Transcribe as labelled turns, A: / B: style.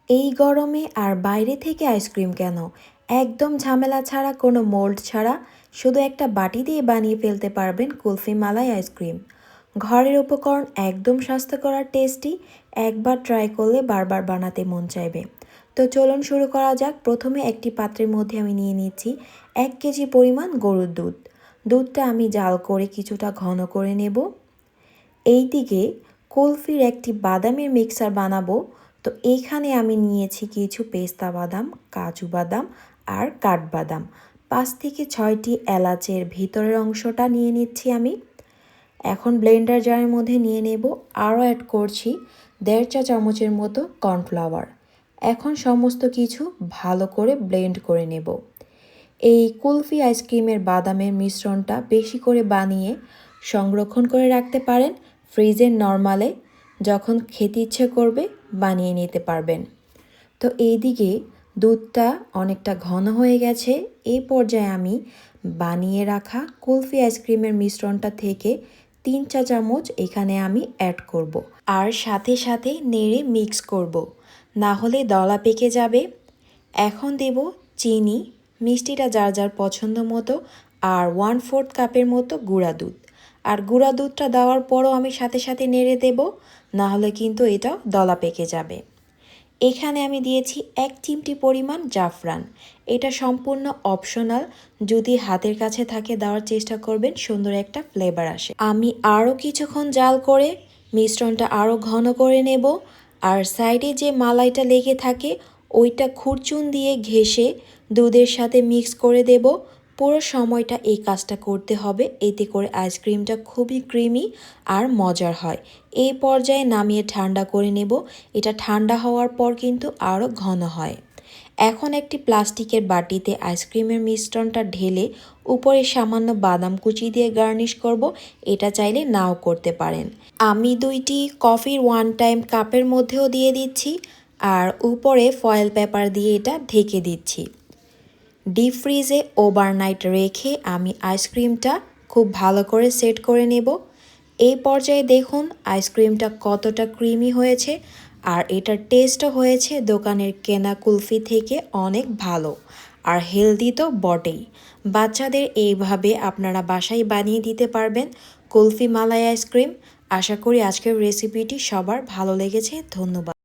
A: এই গরমে আর বাইরে থেকে আইসক্রিম কেন? একদম ঝামেলা ছাড়া, কোনো মোল্ড ছাড়া শুধু একটা বাটি দিয়ে বানিয়ে ফেলতে পারবেন কুলফি মালাই আইসক্রিম। ঘরের উপকরণ, একদম স্বাস্থ্যকর আর টেস্টি। একবার ট্রাই করলে বারবার বানাতে মন চাইবে। তো চলুন শুরু করা যাক। প্রথমে একটি পাত্রের মধ্যে আমি নিয়ে নিচ্ছি 1 কেজি পরিমাণ গরুর দুধ। দুধটা আমি জাল করে কিছুটা ঘন করে নেব। এইদিকে কুলফির একটি বাদামের মিক্সার বানাবো। তো এইখানে আমি নিয়েছি কিছু পেস্তা বাদাম, কাজু বাদাম আর কাঠবাদাম, 5 থেকে 6টি এলাচের ভিতরের অংশটা নিয়ে নিচ্ছি আমি। এখন ব্লেন্ডার জারের মধ্যে নিয়ে নেব। আরও অ্যাড করছি 1.5 চা চামচের মতো কর্নফ্লাওয়ার। এখন সমস্ত কিছু ভালো করে ব্লেন্ড করে নেব। এই কুলফি আইসক্রিমের বাদামের মিশ্রণটা বেশি করে বানিয়ে সংরক্ষণ করে রাখতে পারেন ফ্রিজের নরমালে। যখন খেতে ইচ্ছে করবে বানিয়ে নিতে পারবেন। তো এইদিকে দুধটা অনেকটা ঘন হয়ে গেছে। এই পর্যায়ে আমি বানিয়ে রাখা কুলফি আইসক্রিমের মিশ্রণটা থেকে 3 চা চামচ এখানে আমি অ্যাড করব। আর সাথে সাথে নেড়ে মিক্স করব, না হলে দলা পেকে যাবে। এখন দেব চিনি, মিষ্টিটা যার যার পছন্দ মতো, আর 1/4 কাপের মতো গুঁড়া দুধ। আর গুঁড়া দুধটা দেওয়ার পরও আমি সাথে সাথে নেড়ে দেব, না হলে কিন্তু এটা দলা পেকে যাবে। এখানে আমি দিয়েছি 1 চিমটি পরিমাণ জাফরান। এটা সম্পূর্ণ অপশনাল, যদি হাতের কাছে থাকে দেওয়ার চেষ্টা করবেন, সুন্দর একটা ফ্লেভার আসে। আমি আরও কিছুক্ষণ জাল করে মিশ্রণটা আরও ঘন করে নেব। আর সাইডে যে মালাইটা লেগে থাকে ওইটা খুরচুন দিয়ে ঘেঁষে দুধের সাথে মিক্স করে দেব। পুরো সময়টা এই কাজটা করতে হবে, এতে করে আইসক্রিমটা খুবই ক্রিমি আর মজার হয়। এই পর্যায়ে নামিয়ে ঠান্ডা করে নেব। এটা ঠান্ডা হওয়ার পর কিন্তু আরও ঘন হয়। এখন একটি প্লাস্টিকের বাটিতে আইসক্রিমের মিশ্রণটা ঢেলে উপরে সামান্য বাদাম কুচি দিয়ে গার্নিশ করব। এটা চাইলে নাও করতে পারেন। আমি 2টি কফির 1 টাইম কাপের মধ্যেও দিয়ে দিচ্ছি, আর উপরে ফয়েল পেপার দিয়ে এটা ঢেকে দিচ্ছি। ডিপ ফ্রিজে ওভারনাইট রেখে আমি আইসক্রিমটা খুব ভালো করে সেট করে নেব। এই পর্যায়ে দেখুন আইসক্রিমটা কতটা ক্রিমি হয়েছে, আর এটার টেস্টও হয়েছে দোকানের কেনা কুলফি থেকে অনেক ভালো। আর হেলদি তো বটেই। বাচ্চাদের এইভাবে আপনারা বাসায় বানিয়ে দিতে পারবেন কুলফি মালাই আইসক্রিম। আশা করি আজকের রেসিপিটি সবার ভালো লেগেছে। ধন্যবাদ।